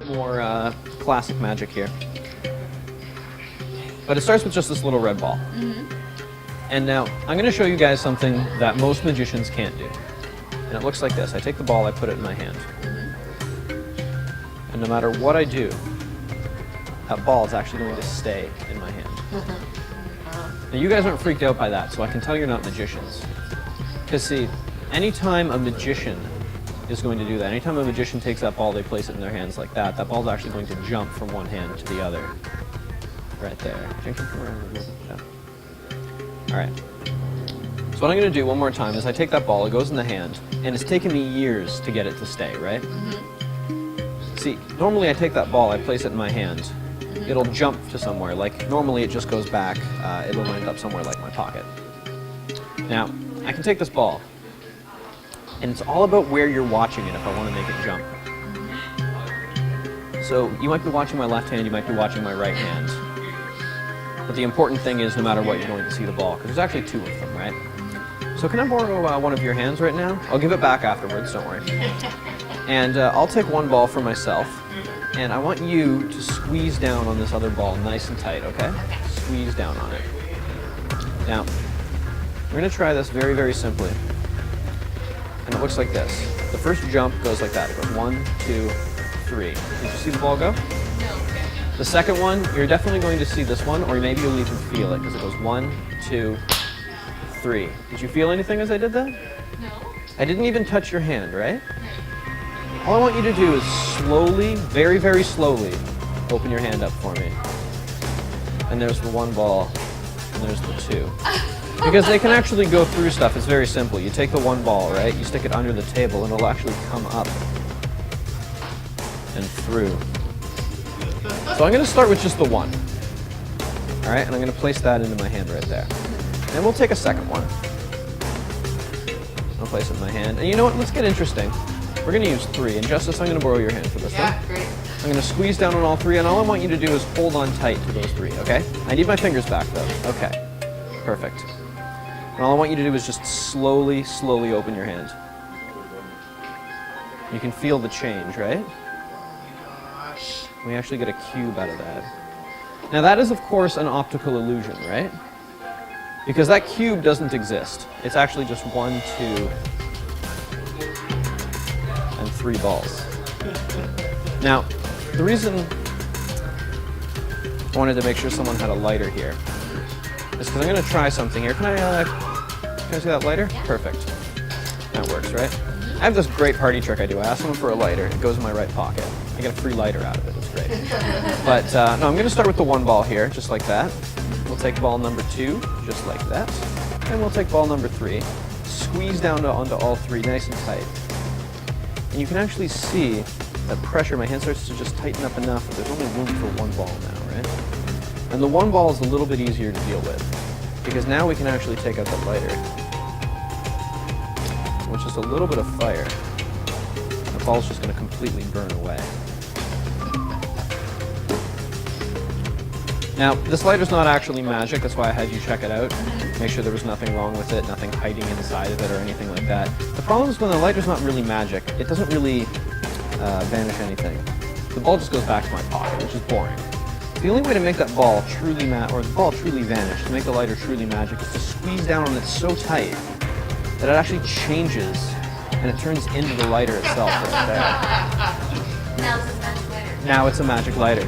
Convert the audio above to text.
more classic magic here. But it starts with just this little red ball. And now, I'm going to show you guys something that most magicians can't do. And it looks like this. I take the ball, I put it in my hand. And no matter what I do, that ball is actually going to stay in my hand. Now, you guys aren't freaked out by that, so I can tell you're not magicians. Because see, anytime a magician is going to do that, anytime a magician takes that ball, they place it in their hands like that, that ball's actually going to jump from one hand to the other. Right there. Yeah. All right. So what I'm going to do one more time is I take that ball, it goes in the hand, and it's taken me years to get it to stay, right? See, normally I take that ball, I place it in my hand, it'll jump to somewhere. Like normally it just goes back, it'll end up somewhere like my pocket. Now, I can take this ball, and it's all about where you're watching it if I want to make it jump. So you might be watching my left hand, you might be watching my right hand. But the important thing is no matter what, you're going to see the ball, because there's actually two of them, right? So can I borrow one of your hands right now? I'll give it back afterwards, don't worry. And I'll take one ball for myself, and I want you to squeeze down on this other ball nice and tight, okay? Squeeze down on it. Now, we're going to try this very, very simply. And it looks like this. The first jump goes like that. It goes 1, 2, 3. Did you see the ball go? No. The second one, you're definitely going to see this one, or maybe you'll even feel it, because it goes 1, 2, 3. Did you feel anything as I did that? No. I didn't even touch your hand, right? All I want you to do is slowly, very, very slowly, open your hand up for me. And there's the one ball, and there's the two. Because they can actually go through stuff. It's very simple. You take the one ball, right? You stick it under the table, and it'll actually come up and through. So I'm going to start with just the one. All right, and I'm going to place that into my hand right there. And we'll take a second one. I'll place it in my hand. And you know what? Let's get interesting. We're going to use 3. And Justice, I'm going to borrow your hand for this one. Great. I'm going to squeeze down on all 3, and all I want you to do is hold on tight to those 3, okay? I need my fingers back, though. Okay. Perfect. And all I want you to do is just slowly, slowly open your hand. You can feel the change, right? We actually get a cube out of that. Now that is, of course, an optical illusion, right? Because that cube doesn't exist. It's actually just 1, 2, and 3 balls. Now, the reason I wanted to make sure someone had a lighter here is because I'm going to try something here. Can I see that lighter? Yeah. Perfect. That works, right? I have this great party trick I do. I ask someone for a lighter. It goes in my right pocket. I get a free lighter out of it. It's great. But no, I'm going to start with the one ball here, just like that. We'll take ball number 2, just like that. And we'll take ball number 3. Squeeze down onto all 3, nice and tight. And you can actually see that pressure. My hand starts to just tighten up enough that there's only room for one ball now, right? And the one ball is a little bit easier to deal with, because now we can actually take out the lighter. With just a little bit of fire, the ball's just going to completely burn away. Now, this lighter's not actually magic, that's why I had you check it out. Make sure there was nothing wrong with it, nothing hiding inside of it or anything like that. The problem is when the lighter's not really magic, it doesn't really vanish anything. The ball just goes back to my pocket, which is boring. The only way to make that ball truly vanish, to make the lighter truly magic, is to squeeze down on it so tight that it actually changes and it turns into the lighter itself right there. Now it's a magic lighter. Now it's a magic lighter.